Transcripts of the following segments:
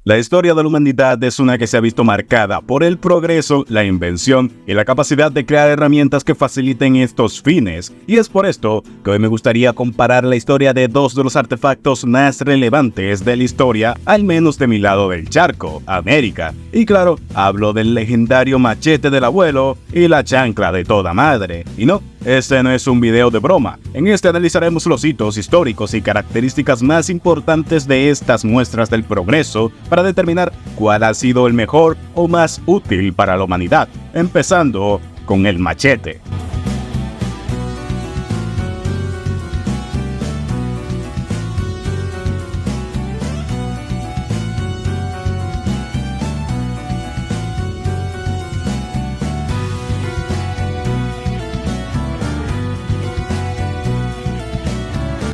La historia de la humanidad es una que se ha visto marcada por el progreso, la invención y la capacidad de crear herramientas que faciliten estos fines. Y es por esto que hoy me gustaría comparar la historia de dos de los artefactos más relevantes de la historia, al menos de mi lado del charco, América. Y claro, hablo del legendario machete del abuelo y la chancla de toda madre. Y no, este no es un video de broma. En este analizaremos los hitos históricos y características más importantes de estas muestras del progreso para determinar cuál ha sido el mejor o más útil para la humanidad, empezando con el machete.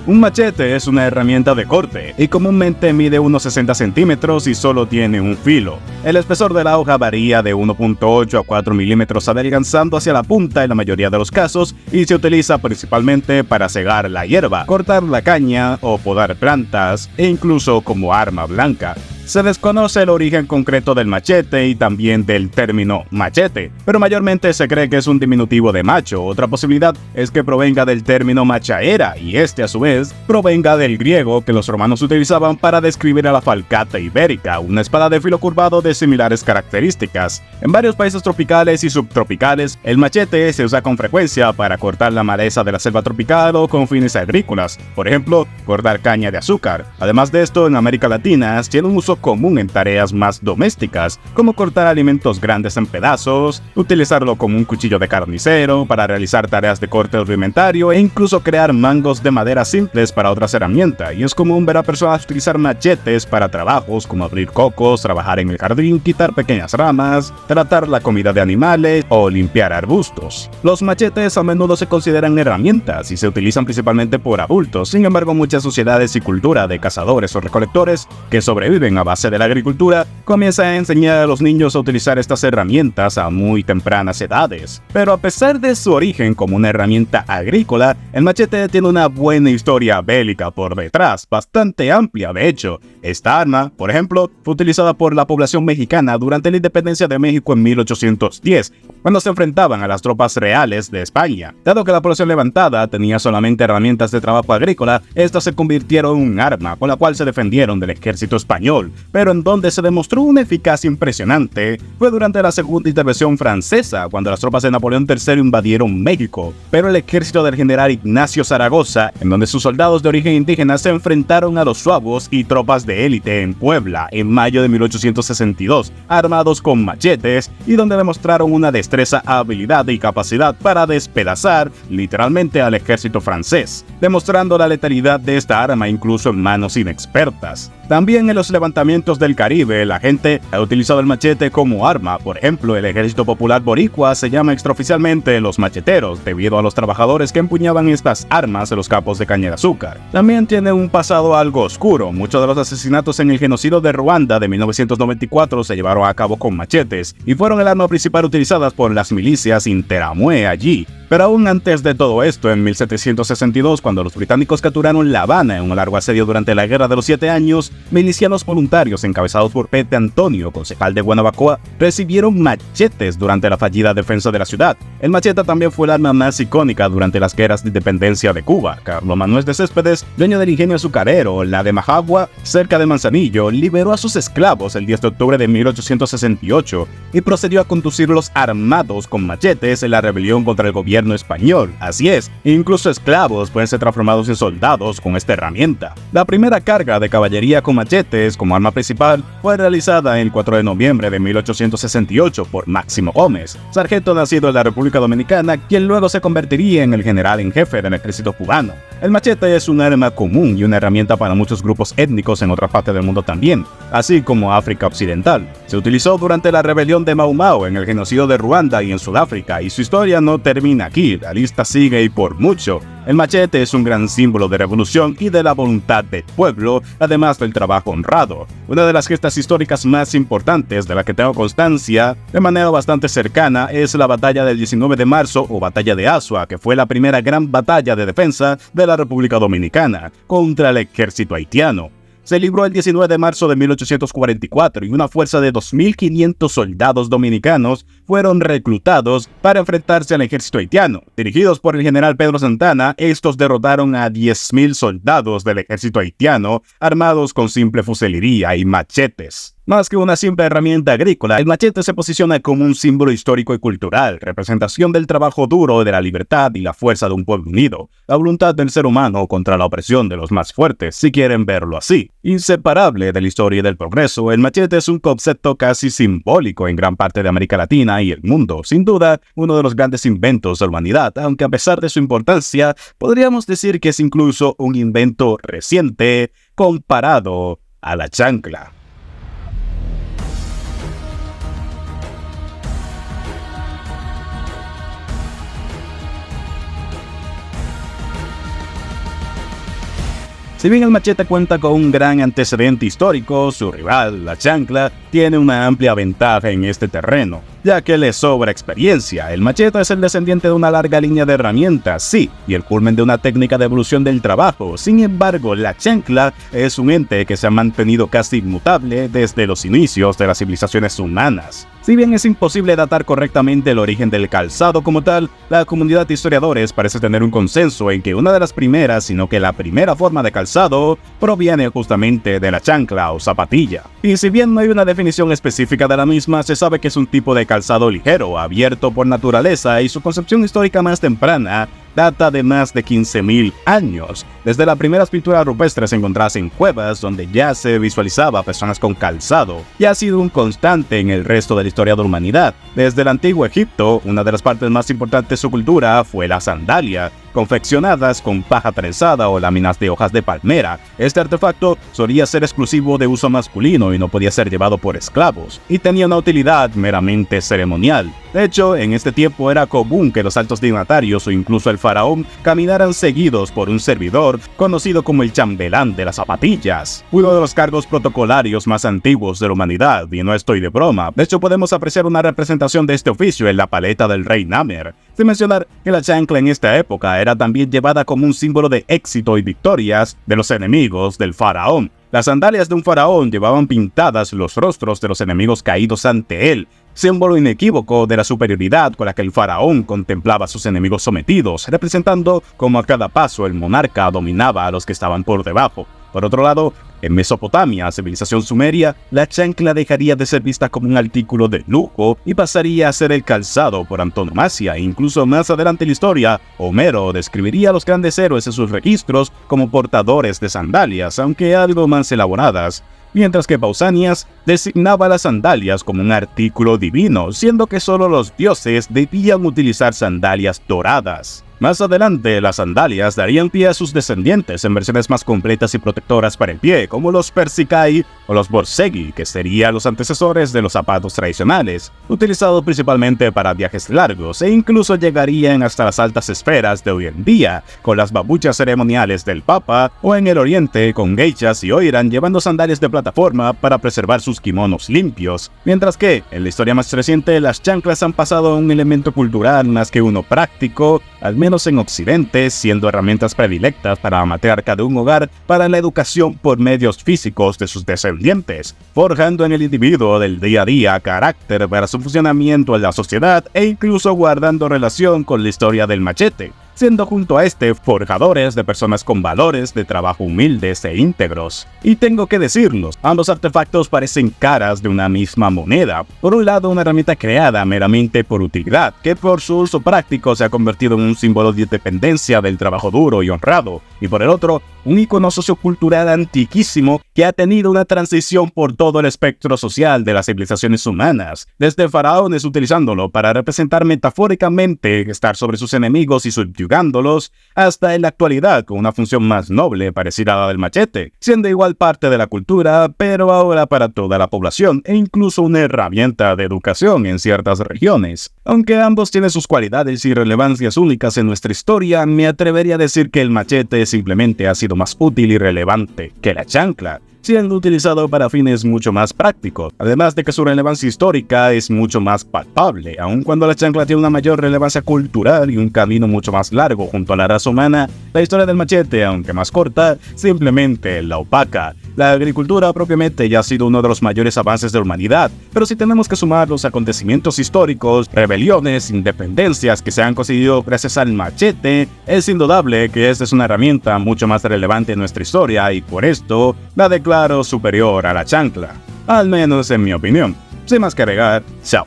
Un machete es una herramienta de corte y comúnmente mide unos 60 centímetros y solo tiene un filo. El espesor de la hoja varía de 1.8 a 4 milímetros, adelgazando hacia la punta en la mayoría de los casos, y se utiliza principalmente para cegar la hierba, cortar la caña o podar plantas, e incluso como arma blanca. Se desconoce el origen concreto del machete y también del término machete, pero mayormente se cree que es un diminutivo de macho. Otra posibilidad es que provenga del término machaera, y este a su vez provenga del griego que los romanos utilizaban para describir a la falcata ibérica, una espada de filo curvado de similares características. En varios países tropicales y subtropicales, el machete se usa con frecuencia para cortar la maleza de la selva tropical o con fines agrícolas, por ejemplo, cortar caña de azúcar. Además de esto, en América Latina tiene un uso común en tareas más domésticas, como cortar alimentos grandes en pedazos, utilizarlo como un cuchillo de carnicero para realizar tareas de corte rudimentario e incluso crear mangos de madera simples para otras herramientas. Y es común ver a personas utilizar machetes para trabajos como abrir cocos, trabajar en el jardín, quitar pequeñas ramas, tratar la comida de animales o limpiar arbustos. Los machetes a menudo se consideran herramientas y se utilizan principalmente por adultos. Sin embargo, muchas sociedades y cultura de cazadores o recolectores que sobreviven a base de la agricultura comienzan a enseñar a los niños a utilizar estas herramientas a muy tempranas edades. Pero a pesar de su origen como una herramienta agrícola, el machete tiene una buena historia bélica por detrás, bastante amplia de hecho. Esta arma, por ejemplo, fue utilizada por la población mexicana durante la independencia de México en 1810, cuando se enfrentaban a las tropas reales de España. Dado que la población levantada tenía solamente herramientas de trabajo agrícola, estas se convirtieron en un arma con la cual se defendieron del ejército español, pero en donde se demostró una eficacia impresionante fue durante la segunda intervención francesa, cuando las tropas de Napoleón III invadieron México, pero el ejército del general Ignacio Zaragoza, en donde sus soldados de origen indígena se enfrentaron a los suavos y tropas de élite en Puebla en mayo de 1862, armados con machetes, y donde demostraron una destreza, habilidad y capacidad para despedazar literalmente al ejército francés, demostrando la letalidad de esta arma incluso en manos inexpertas. También en los levantamientos del Caribe, la gente ha utilizado el machete como arma. Por ejemplo, el Ejército Popular Boricua se llama extraoficialmente los macheteros, debido a los trabajadores que empuñaban estas armas en los campos de caña de azúcar. También tiene un pasado algo oscuro. Muchos de los asesinatos en el genocidio de Ruanda de 1994 se llevaron a cabo con machetes, y fueron el arma principal utilizadas por las milicias Interamwe allí. Pero aún antes de todo esto, en 1762, cuando los británicos capturaron La Habana en un largo asedio durante la Guerra de los 7 Años, milicianos voluntarios encabezados por Pepe Antonio, concejal de Guanabacoa, recibieron machetes durante la fallida defensa de la ciudad. El machete también fue el arma más icónica durante las guerras de independencia de Cuba. Carlos Manuel de Céspedes, dueño del ingenio azucarero La de Majagua, cerca de Manzanillo, liberó a sus esclavos el 10 de octubre de 1868 y procedió a conducirlos armados con machetes en la rebelión contra el gobierno español. Así es, incluso esclavos pueden ser transformados en soldados con esta herramienta. La primera carga de caballería con machetes como arma principal fue realizada el 4 de noviembre de 1868 por Máximo Gómez, sargento nacido en la República Dominicana, quien luego se convertiría en el general en jefe del ejército cubano. El machete es un arma común y una herramienta para muchos grupos étnicos en otras partes del mundo también, así como África Occidental. Se utilizó durante la rebelión de Mau Mau, en el genocidio de Ruanda y en Sudáfrica, y su historia no termina aquí, la lista sigue y por mucho. El machete es un gran símbolo de revolución y de la voluntad del pueblo, además del trabajo honrado. Una de las gestas históricas más importantes de la que tengo constancia de manera bastante cercana es la batalla del 19 de marzo o batalla de Azua, que fue la primera gran batalla de defensa de la República Dominicana contra el ejército haitiano. se libró el 19 de marzo de 1844 y una fuerza de 2.500 soldados dominicanos fueron reclutados para enfrentarse al ejército haitiano. Dirigidos por el general Pedro Santana, estos derrotaron a 10.000 soldados del ejército haitiano armados con simple fusilería y machetes. Más que una simple herramienta agrícola, el machete se posiciona como un símbolo histórico y cultural, representación del trabajo duro, de la libertad y la fuerza de un pueblo unido, la voluntad del ser humano contra la opresión de los más fuertes, si quieren verlo así. Inseparable de la historia y del progreso, el machete es un concepto casi simbólico en gran parte de América Latina y el mundo. Sin duda, uno de los grandes inventos de la humanidad, aunque a pesar de su importancia, podríamos decir que es incluso un invento reciente comparado a la chancla. Si bien el machete cuenta con un gran antecedente histórico, su rival, la chancla, tiene una amplia ventaja en este terreno, ya que le sobra experiencia. El machete es el descendiente de una larga línea de herramientas, sí, y el culmen de una técnica de evolución del trabajo. Sin embargo, la chancla es un ente que se ha mantenido casi inmutable desde los inicios de las civilizaciones humanas. Si bien es imposible datar correctamente el origen del calzado como tal, la comunidad de historiadores parece tener un consenso en que una de las primeras, sino que la primera forma de calzado, proviene justamente de la chancla o zapatilla. Y si bien no hay una definición específica de la misma, se sabe que es un tipo de calzado ligero, abierto por naturaleza, y su concepción histórica más temprana data de más de 15.000 años, desde las primeras pinturas rupestres encontradas en cuevas donde ya se visualizaba a personas con calzado, y ha sido un constante en el resto de la historia de la humanidad. Desde el antiguo Egipto, una de las partes más importantes de su cultura fue la sandalia, confeccionadas con paja trenzada o láminas de hojas de palmera. Este artefacto solía ser exclusivo de uso masculino y no podía ser llevado por esclavos, y tenía una utilidad meramente ceremonial. De hecho, en este tiempo era común que los altos dignatarios o incluso el faraón caminaran seguidos por un servidor conocido como el chambelán de las zapatillas, uno de los cargos protocolarios más antiguos de la humanidad, y no estoy de broma. De hecho, podemos apreciar una representación de este oficio en la paleta del rey Namer, sin mencionar que la chancla en esta época era también llevada como un símbolo de éxito y victorias de los enemigos del faraón. Las sandalias de un faraón llevaban pintadas los rostros de los enemigos caídos ante él, símbolo inequívoco de la superioridad con la que el faraón contemplaba a sus enemigos sometidos, representando cómo a cada paso el monarca dominaba a los que estaban por debajo. Por otro lado, en Mesopotamia, civilización sumeria, la chancla dejaría de ser vista como un artículo de lujo y pasaría a ser el calzado por antonomasia. Incluso más adelante en la historia, Homero describiría a los grandes héroes en sus registros como portadores de sandalias, aunque algo más elaboradas, mientras que Pausanias designaba las sandalias como un artículo divino, siendo que solo los dioses debían utilizar sandalias doradas. Más adelante, las sandalias darían pie a sus descendientes en versiones más completas y protectoras para el pie, como los Persicae o los Borseghi, que serían los antecesores de los zapatos tradicionales, utilizados principalmente para viajes largos, e incluso llegarían hasta las altas esferas de hoy en día, con las babuchas ceremoniales del Papa, o en el Oriente con geishas y oiran llevando sandalias de plataforma para preservar sus kimonos limpios, mientras que, en la historia más reciente, las chanclas han pasado a un elemento cultural más que uno práctico, al menos en Occidente, siendo herramientas predilectas para la matriarca de un hogar para la educación por medios físicos de sus descendientes, forjando en el individuo del día a día carácter para su funcionamiento en la sociedad e incluso guardando relación con la historia del machete, siendo junto a este forjadores de personas con valores de trabajo humildes e íntegros. Y tengo que decirlo, ambos artefactos parecen caras de una misma moneda. Por un lado, una herramienta creada meramente por utilidad, que por su uso práctico se ha convertido en un símbolo de independencia del trabajo duro y honrado, y por el otro, un icono sociocultural antiquísimo que ha tenido una transición por todo el espectro social de las civilizaciones humanas, desde faraones utilizándolo para representar metafóricamente estar sobre sus enemigos y subyugándolos, hasta en la actualidad con una función más noble parecida a la del machete, siendo igual parte de la cultura, pero ahora para toda la población, e incluso una herramienta de educación en ciertas regiones. Aunque ambos tienen sus cualidades y relevancias únicas en nuestra historia, me atrevería a decir que el machete simplemente ha sido más útil y relevante que la chancla, siendo utilizado para fines mucho más prácticos, además de que su relevancia histórica es mucho más palpable. Aun cuando la chancla tiene una mayor relevancia cultural y un camino mucho más largo junto a la raza humana, la historia del machete, aunque más corta, simplemente la opaca. La agricultura propiamente ya ha sido uno de los mayores avances de la humanidad, pero si tenemos que sumar los acontecimientos históricos, rebeliones, independencias que se han conseguido gracias al machete, es indudable que esta es una herramienta mucho más relevante en nuestra historia y por esto la declaro superior a la chancla, al menos en mi opinión. Sin más que agregar, chao.